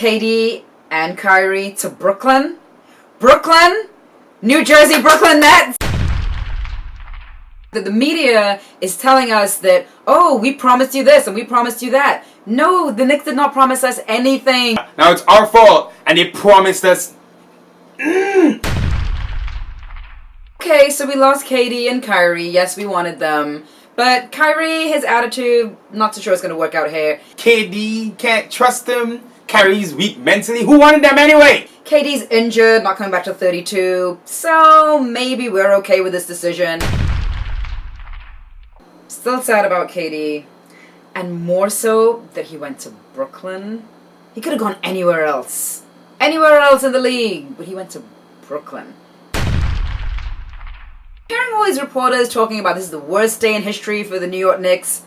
KD and Kyrie to Brooklyn. Brooklyn, New Jersey, Brooklyn Nets. The media is telling us that, oh, we promised you this and we promised you that. No, the Knicks did not promise us anything. Now it's our fault, and they promised us. Okay, so we lost KD and Kyrie. Yes, we wanted them. But Kyrie, his attitude, not so sure it's going to work out here. KD, can't trust him. Kyrie's weak mentally. Who wanted them anyway? KD's injured, not coming back to 32. So maybe we're okay with this decision. Still sad about KD. And more so that he went to Brooklyn. He could have gone anywhere else. Anywhere else in the league. But he went to Brooklyn. Hearing all these reporters talking about this is the worst day in history for the New York Knicks.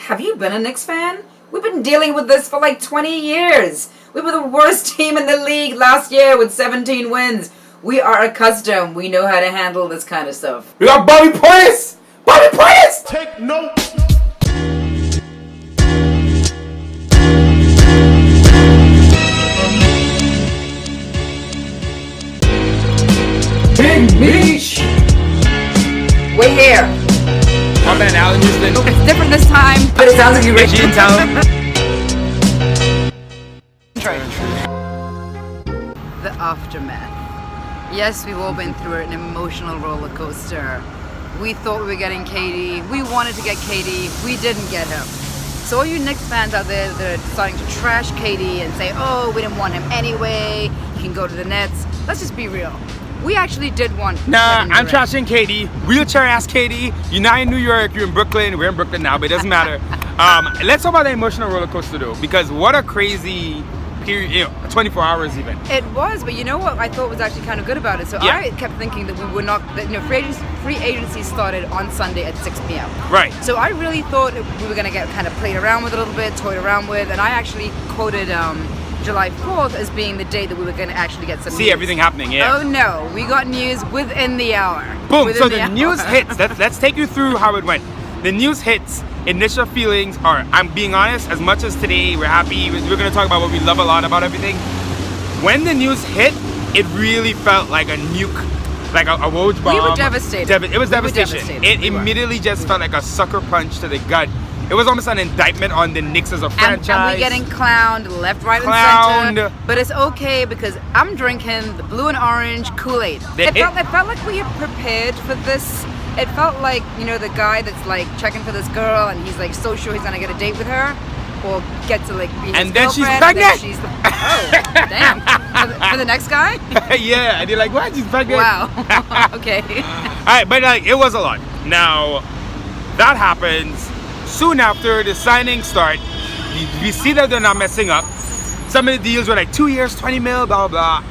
Have you been a Knicks fan? We've been dealing with this for like 20 years. We were the worst team in the league last year with 17 wins. We are accustomed. We know how to handle this kind of stuff. We got Bobby Portis! Bobby Portis! Take note. Big Beach! We're here. My man, Alan Houston. It's different this time, but it sounds like you're rich. in town. The aftermath. Yes, we've all been through an emotional roller coaster. We thought we were getting KD. We wanted to get KD. We didn't get him. So all you Knicks fans out there that are starting to trash KD and say, oh, we didn't want him anyway, he can go to the Nets. Let's just be real. We actually did want Nah, Kevin I'm Durant. trashing KD. Wheelchair ass KD. You're not in New York, you're in Brooklyn. We're in Brooklyn now, but it doesn't matter. Let's talk about the emotional roller coaster though, because what a crazy period, 24 hours even. It was, but you know what I thought was actually kind of good about it? So Yeah. I kept thinking that we were not, that, free agency started on Sunday at 6 p.m. Right. So I really thought we were going to get kind of played around with a little bit, toyed around with, and I actually quoted July 4th as being the day that we were going to actually get some See news. everything happening, yeah. Oh no, we got news within the hour. Boom, Within so the hour. news hits. Let's take you through how it went. The news hits. Initial feelings are, I'm being honest, as much as today we're happy, we're going to talk about what we love a lot about everything. When the news hit, it really felt like a nuke, like a Woj bomb. We were devastated. It was We were devastation. devastated. It We were. immediately just felt like a sucker punch to the gut. It was almost an indictment on the Knicks as a And franchise. we're getting clowned left, right, Clowned. and center. But it's okay because I'm drinking the blue and orange Kool-Aid. It It felt like we had prepared for this. It felt like, the guy that's like checking for this girl and he's like so sure he's gonna get a date with her or get to like be his And then she's girlfriend, and then pregnant! oh, damn. For the next guy? Yeah, and you're like, what? She's pregnant? Wow. Okay. Alright, but it was a lot. Now, that happens. Soon after the signings start, we see that they're not messing up. Some of the deals were like 2 years, 20 mil, blah, blah.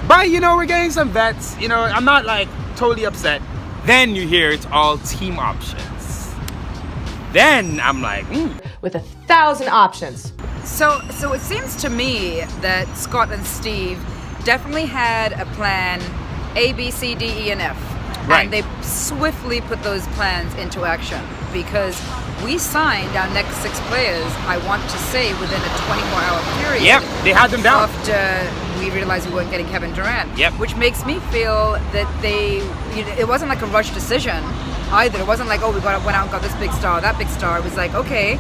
But, we're getting some vets. I'm not like totally upset. Then you hear it's all team options. Then I'm like, with 1,000 options. So it seems to me that Scott and Steve definitely had a plan A, B, C, D, E, and F. Right. And they swiftly put those plans into action because we signed our next 6 players, I want to say, within a 24-hour period. yep, they had them down. After we realized we weren't getting Kevin Durant. Yep. Which makes me feel that it wasn't like a rush decision either. It wasn't like, oh, went out and got this big star, that big star. It was like, okay,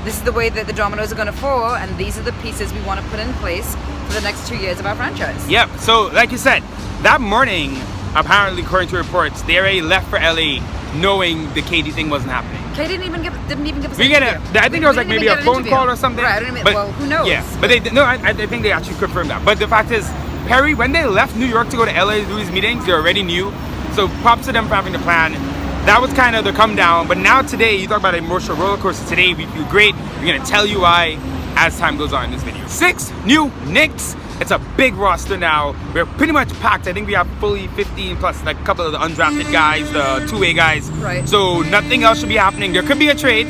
this is the way that the dominoes are going to fall, and these are the pieces we want to put in place for the next 2 years of our franchise. Yep, so like you said, that morning, apparently according to reports, they already left for LA knowing the KD thing wasn't happening. Kay didn't even give us I an think interview. there was like We didn't maybe even a get an phone interview. call or something. Right, I don't even, But, well, who knows? Yeah, but I think they actually confirmed that. But the fact is, Perry, when they left New York to go to LA to do these meetings, they already knew. So props to them for having the plan. That was kind of the come down. But now today, you talk about an emotional roller coaster. Today, we feel great. We're going to tell you why as time goes on in this video. 6 new Knicks. It's a big roster now. We're pretty much packed. I think we have fully 15 plus like a couple of the undrafted guys, the two-way guys. Right. So nothing else should be happening. There could be a trade.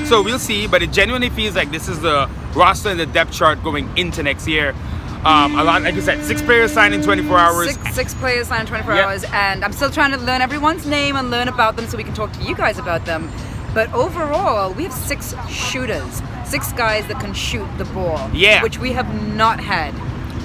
So we'll see. But it genuinely feels like this is the roster and the depth chart going into next year. A lot, like you said, 6 players signed in 24 hours. Six players signed in 24 Yep. hours, and I'm still trying to learn everyone's name and learn about them so we can talk to you guys about them. But overall, we have 6 shooters, 6 guys that can shoot the ball, which we have not had.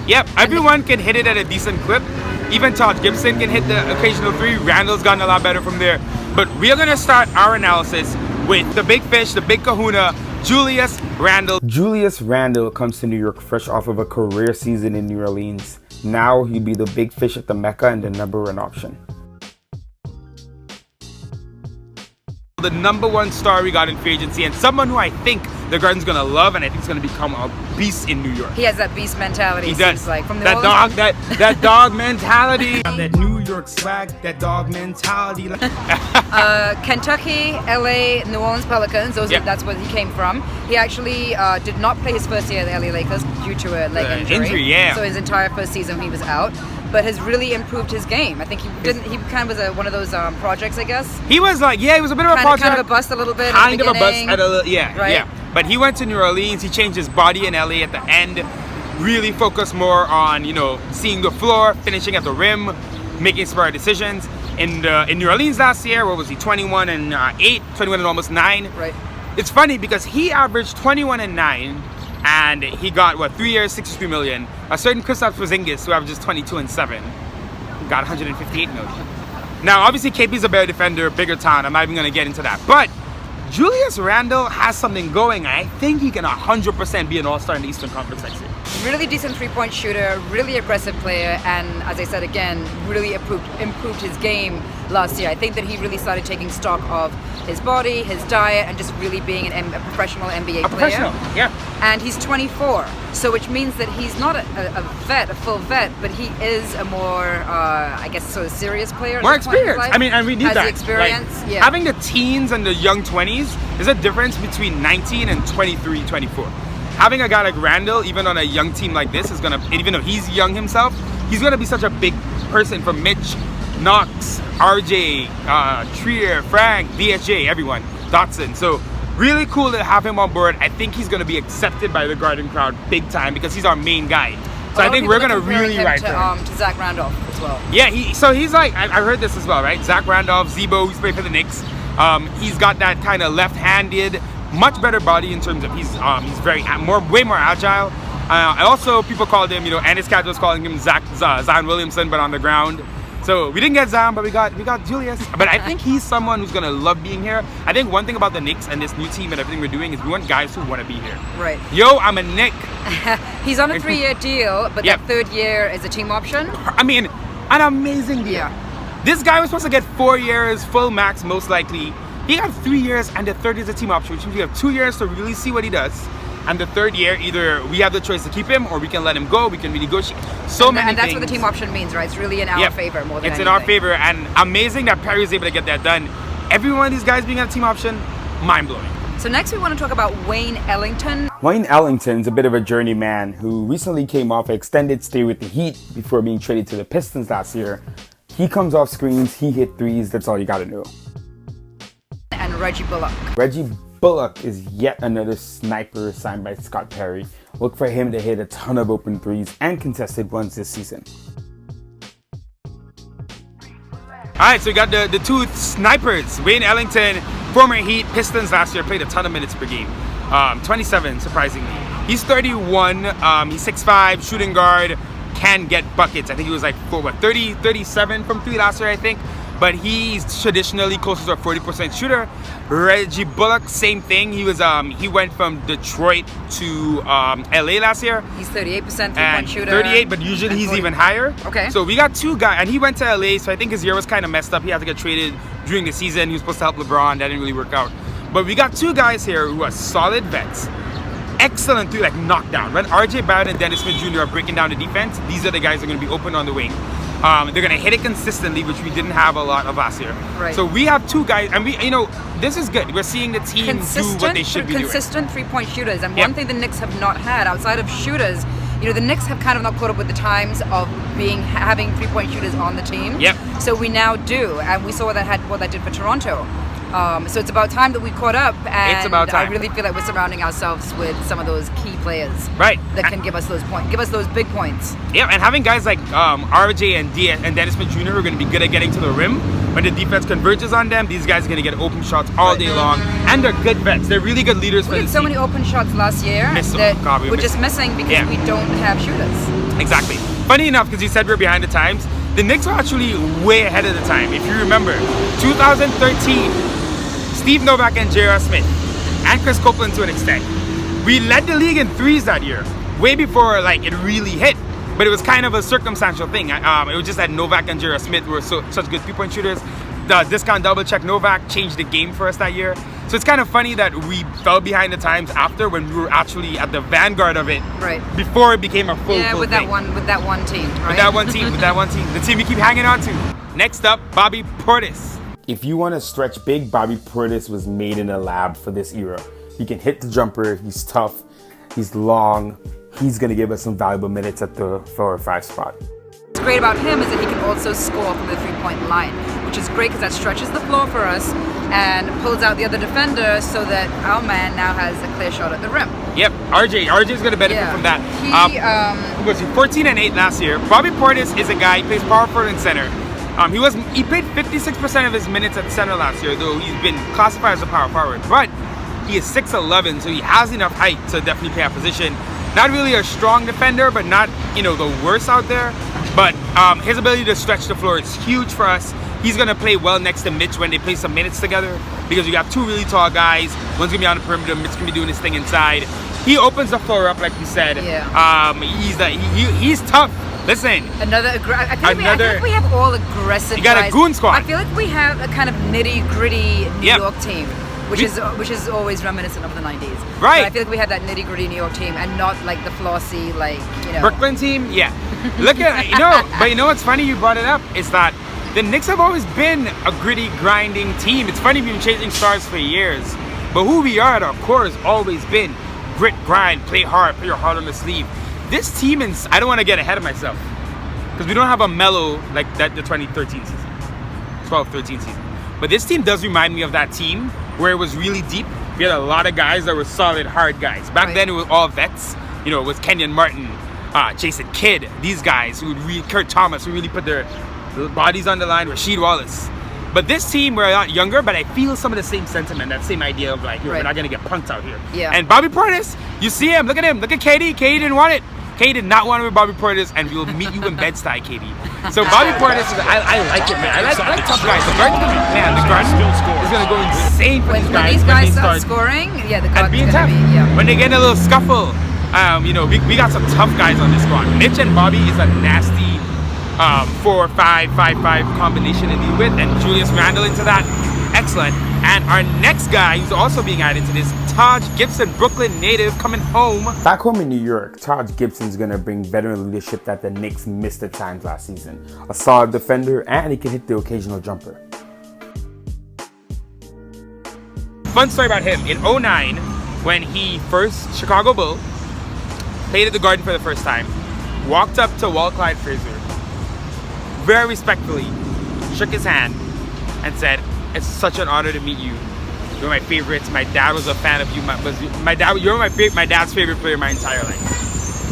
Yep, everyone can hit it at a decent clip. Even Todd Gibson can hit the occasional 3. Randle's gotten a lot better from there. But we're going to start our analysis with the big fish, the big kahuna, Julius Randle. Julius Randle comes to New York fresh off of a career season in New Orleans. Now he'll be the big fish at the Mecca and the #1 option. The #1 star we got in free agency, and someone who I think the Garden's gonna love, and I think is gonna become a beast in New York. He has that beast mentality. He does. Like from the that dog, that dog mentality. That New York swag, that dog mentality. Kentucky, LA, New Orleans Pelicans. That's where he came from. He actually did not play his first year at the LA Lakers due to a leg injury. So his entire first season he was out. But has really improved his game. I think he kind of was one of those projects, I guess. He was like, he was a bit of a project. Kind of a bust a little bit. Kind of a bust right? Yeah. But he went to New Orleans. He changed his body in LA at the end. Really focused more on seeing the floor, finishing at the rim, making smart decisions. In New Orleans last year, what was he? 21 and 8, 21 and almost 9. Right. It's funny because he averaged 21 and 9. And he got, 3 years, $63 million. A certain Kristaps Porzingis, who averages 22 and 7, got $158 million. Now, obviously, KP's a better defender, bigger talent. I'm not even going to get into that. But Julius Randle has something going. I think he can 100% be an all-star in the Eastern Conference next year. Really decent three-point shooter, really aggressive player, and as I said again, really improved his game last year. I think that he really started taking stock of his body, his diet, and just really being a professional NBA player. Professional, yeah. And he's 24, so which means that he's not a full vet, but he is a more, I guess, sort of serious player. More experience. I mean, and we need has that. The experience, like, having the teens and the young 20s, there's a difference between 19 and 23, 24. Having a guy like Randle, even on a young team like this, is gonna, even though he's young himself, he's gonna be such a big person for Mitch, Knox, RJ, Trier, Frank, DSJ, everyone, Dotson. So really cool to have him on board. I think he's gonna be accepted by the Garden crowd big time because he's our main guy. So I think we're gonna really ride for him. To Zach Randolph as well. Yeah, he's like, I heard this as well, right? Zach Randolph, Zebo, who's played for the Knicks. He's got that kind of left-handed, much better body in terms of he's way more agile. Also, people called him, and his cat was calling him Zion Williamson, but on the ground. So we didn't get Zion, but we got Julius. But I think he's someone who's gonna love being here. I think one thing about the Knicks and this new team and everything we're doing is we want guys who want to be here. Right. Yo, I'm a Knick. He's on a 3-year deal, but that 3rd year is a team option. I mean, an amazing deal. Yeah. This guy was supposed to get 4 years, full max most likely. He got 3 years and the 3rd is a team option, which means we have 2 years to really see what he does. And the 3rd year, either we have the choice to keep him or we can let him go. We can renegotiate and that's what the team option means, right? It's really in our favor more than anything. In our favor, and amazing that Perry was able to get that done. Every one of these guys being on a team option, mind-blowing. So next we want to talk about Wayne Ellington. Wayne Ellington's a bit of a journeyman who recently came off an extended stay with the Heat before being traded to the Pistons last year. He comes off screens, he hit threes, that's all you gotta know. And Reggie Bullock. Reggie Bullock is yet another sniper signed by Scott Perry. Look for him to hit a ton of open threes and contested ones this season. Alright, so we got the two snipers. Wayne Ellington, former Heat, Pistons last year, played a ton of minutes per game. 27, surprisingly. He's 31, he's 6'5", shooting guard, can get buckets. I think he was like 37 from 3 last year, I think. But he's traditionally closer to a 40% shooter. Reggie Bullock, same thing. He went from Detroit to LA last year. He's 38% three-point shooter. 38, but usually he's even higher. Okay. So we got 2 guys, and he went to LA, so I think his year was kind of messed up. He had to get traded during the season. He was supposed to help LeBron. That didn't really work out. But we got 2 guys here who are solid vets. Excellent through, like knockdown. When RJ Barrett and Dennis Smith Jr. are breaking down the defense, these are the guys that are going to be open on the wing. They're going to hit it consistently, which we didn't have a lot of last year. Right. So we have 2 guys, and this is good. We're seeing the team do what they should be doing. Consistent three-point shooters, and one thing the Knicks have not had outside of shooters, the Knicks have kind of not caught up with the times of having three-point shooters on the team. Yep. So we now do, and we saw what that did for Toronto. So it's about time that we caught up, and It's about time. I really feel like we're surrounding ourselves with some of those key players Right. that can give us those points, give us those big points. Yeah, and having guys like RJ and Dennis Smith Jr. who are going to be good at getting to the rim. When the defense converges on them, these guys are going to get open shots all day long. And they're good vets. They're really good leaders for We the had so team. many open shots last year Miss them. that God, we we're miss just them. missing because Yeah. we don't have shooters. Exactly. Funny enough, because you said we're behind the times, the Knicks were actually way ahead of the time. If you remember, 2013, Steve Novak and J.R. Smith, and Chris Copeland to an extent, we led the league in threes that year, way before like it really hit. But it was kind of a circumstantial thing. It was just that Novak and J.R. Smith were such good three-point shooters. The discount double check Novak changed the game for us that year. So it's kind of funny that we fell behind the times after when we were actually at the vanguard of it. Right. Before it became a full Yeah, full with thing. that one team, right? With that one team, the team we keep hanging on to. Next up, Bobby Portis. If you want to stretch big, Bobby Portis was made in a lab for this era. He can hit the jumper, he's tough, he's long, he's going to give us some valuable minutes at the 4 or 5 spot. What's great about him is that he can also score from the three-point line, which is great because that stretches the floor for us and pulls out the other defender so that our man now has a clear shot at the rim. Yep, RJ's going to benefit Yeah. from that. He, Was he 14 and 8 last year? Bobby Portis is a guy, he plays power forward and center. He played 56% of his minutes at center last year, though he's been classified as a power forward. But he is 6'11", so he has enough height to definitely play a position. Not really a strong defender, but not the worst out there. But his ability to stretch the floor is huge for us. He's gonna play well next to Mitch when they play some minutes together because we got two really tall guys. One's gonna be on the perimeter, Mitch's gonna be doing his thing inside. He opens the floor up like you said. Yeah. He's tough. Listen. I feel like we have all aggressive You got a guys. goon squad. I feel like we have a kind of nitty-gritty New Yep. York team, which is always reminiscent of the 90s. Right. But I feel like we have that nitty-gritty New York team and not like the flossy, Brooklyn team, yeah. Look at but what's funny you brought it up is that the Knicks have always been a gritty, grinding team. It's funny we've been chasing stars for years, but who we are at our core has always been grit, grind, play hard, put your heart on the sleeve. This team, I don't want to get ahead of myself because we don't have a mellow like that the 2013 season, 12-13 season. But this team does remind me of that team where it was really deep. We had a lot of guys that were solid, hard guys. Back then it was all vets. It was Kenyon Martin, Jason Kidd, these guys Kurt Thomas, who really put their bodies on the line, Rasheed Wallace. But this team, we're a lot younger, but I feel some of the same sentiment, that same idea of we're not going to get punked out here. Yeah. And Bobby Portis, you see him, look at him, look at KD. KD didn't want it. KD did not want it with Bobby Portis, and we will meet you in Bed-Stuy, KD. So Bobby Portis, I like it, man. I like tough guys. The guard's going to be, man, the guard is going to go insane for these guys. When these guys they start scoring, yeah, the and guard's being gonna tough. be, yeah. When they get in a little scuffle, we got some tough guys on this squad. Mitch and Bobby is a nasty 4-5-5-5 combination to deal with, and Julius Randle into that. Excellent. And our next guy who's also being added to this, Taj Gibson, Brooklyn native, coming home. Back home in New York, Taj Gibson's going to bring veteran leadership that the Knicks missed at times last season. A solid defender, and he can hit the occasional jumper. Fun story about him. In 2009, when he first, Chicago Bull, played at the Garden for the first time, walked up to Walt Clyde Frazier, very respectfully, shook his hand, and said, "It's such an honor to meet you. You're my favorites. My dad was a fan of you. You're my dad's favorite player my entire life."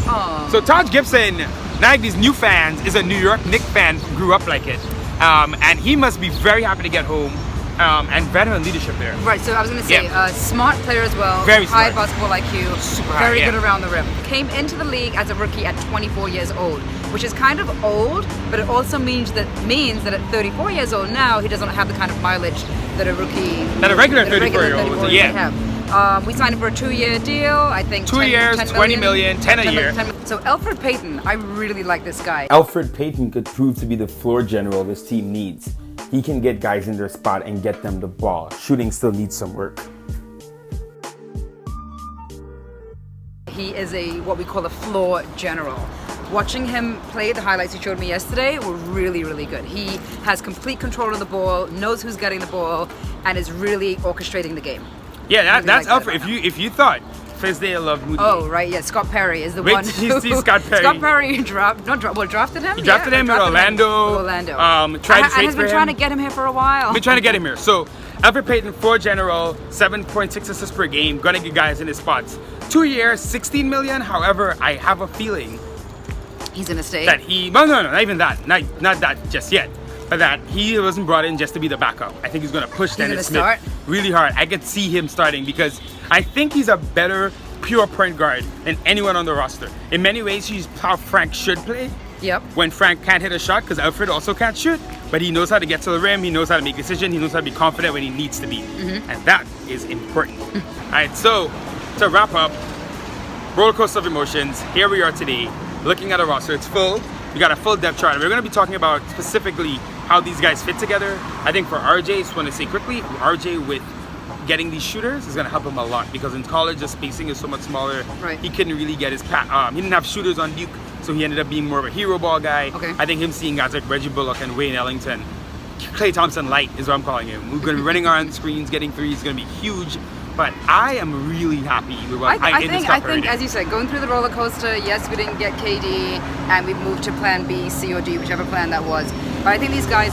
Aww. So Taj Gibson, now like these new fans, is a New York Knicks fan who grew up like it, and he must be very happy to get home. And veteran leadership there. Right, so I was going to say, smart player as well, Very high smart. basketball IQ, Super high, very yeah. good around the rim. Came into the league as a rookie at 24 years old, which is kind of old, but it also means that at 34 years old now, he doesn't have the kind of mileage that a rookie, That a regular 34-year-old would, yeah. have. We signed him for a 2-year deal, I think 2 years, 20 million, 10 a year. So Elfrid Payton, I really like this guy. Elfrid Payton could prove to be the floor general this team needs. He can get guys in their spot and get them the ball. Shooting still needs some work. He is what we call a floor general. Watching him play, the highlights he showed me yesterday were really, really good. He has complete control of the ball, knows who's getting the ball, and is really orchestrating the game. Yeah, that's like that Elfrid. right If you thought Fizdale love Moody. Oh, right, yeah. Scott Perry is the Wait one. till you see Scott Perry. Scott Perry drafted him? He drafted him in Orlando. Tried to trade has for been trying to him. get him here for a while. Been trying to get him here. So, Elfrid Payton, 4 general, 7.6 assists per game, gonna get guys in his spots. 2 years, 16 million. However, I have a feeling He's gonna stay. that no, not even that. Not that just yet. But that he wasn't brought in just to be the backup. I think he's gonna push Dennis Smith start? really hard. I could see him starting because I think he's a better pure point guard than anyone on the roster. In many ways, he's how Frank should play. Yep. When Frank can't hit a shot, because Elfrid also can't shoot, but he knows how to get to the rim, he knows how to make decisions, he knows how to be confident when he needs to be. And that is important. All right, so to wrap up, roller coaster of emotions, here we are today, looking at a roster. It's full. We got a full depth chart. We're going to be talking about specifically how these guys fit together. I think for RJ, just want to say quickly, RJ with getting these shooters is going to help him a lot because in college the spacing is so much smaller. Right. He couldn't really get his he didn't have shooters on Duke, so he ended up being more of a hero ball guy. Okay. I think him seeing guys like Reggie Bullock and Wayne Ellington, Klay Thompson light is what I'm calling him. We're going to be running around screens, getting threes, going to be huge. But I am really happy with what I think, as you said, going through the roller coaster, yes, we didn't get KD, and we moved to plan B, C, or D, whichever plan that was. But I think these guys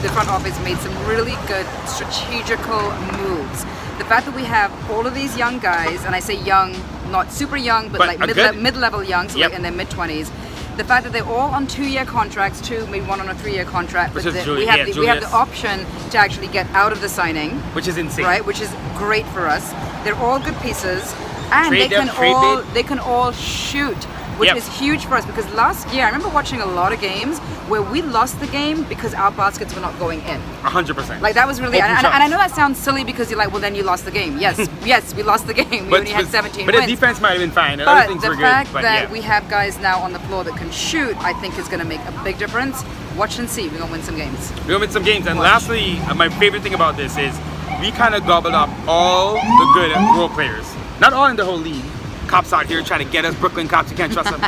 the front office made some really good strategical moves. The fact that we have all of these young guys, and I say young, not super young, but like mid-level young, so like in their mid-20s. The fact that they're all on 2-year contracts, maybe one on a 3-year contract, but we have the option to actually get out of the signing, which is insane, right? Which is great for us. They're all good pieces, and they can all shoot, which is huge for us because last year I remember watching a lot of games where we lost the game because our baskets were not going in. 100%. Like that was really, and I know that sounds silly because you're like, well, then you lost the game. Yes, yes, we lost the game. We only had 17 but wins. The defense might have been fine. But the fact that we have guys now on the floor that can shoot, I think is going to make a big difference. Watch and see. We're going to win some games. We're going to win some games. And lastly, my favorite thing about this is we kind of gobbled up all the good role players. Not all in the whole league. Cops out here trying to get us, Brooklyn cops, you can't trust them.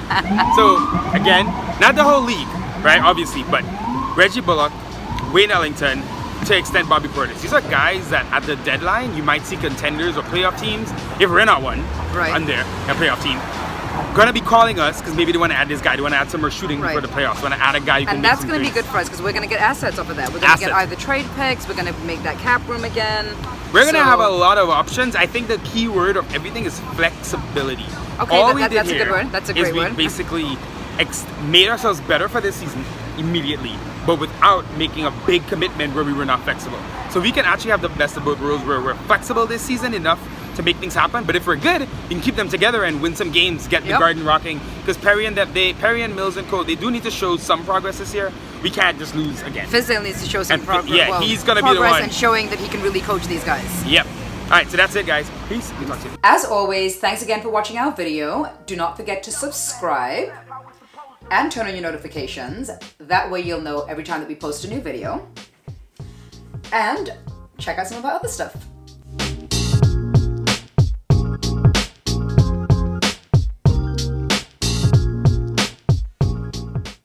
So, again, not the whole league, right, obviously, but Reggie Bullock, Wayne Ellington, to extend Bobby Portis. These are guys that at the deadline, you might see contenders or playoff teams, if we're not one, under a playoff team, gonna be calling us because maybe they want to add this guy, they want to add some more shooting for the playoffs, want to add a guy who can make some And that's going to be good for us because we're going to get assets off of that. We're going to get either trade picks, we're going to make that cap room again. We're going to have a lot of options. I think the key word of everything is flexibility. Okay, that's a good word. That's a great word. We basically made ourselves better for this season immediately, but without making a big commitment where we were not flexible. So we can actually have the best of both worlds where we're flexible this season enough to make things happen, but if we're good, we can keep them together and win some games, get the garden rocking. Because Perry and Mills and Co, they do need to show some progress this year. We can't just lose again. Fizdale needs to show some progress. Yeah, he's gonna be the one. And showing that he can really coach these guys. Yep. All right, so that's it, guys. Peace. We'll talk to you. As always, thanks again for watching our video. Do not forget to subscribe and turn on your notifications. That way you'll know every time that we post a new video. And check out some of our other stuff.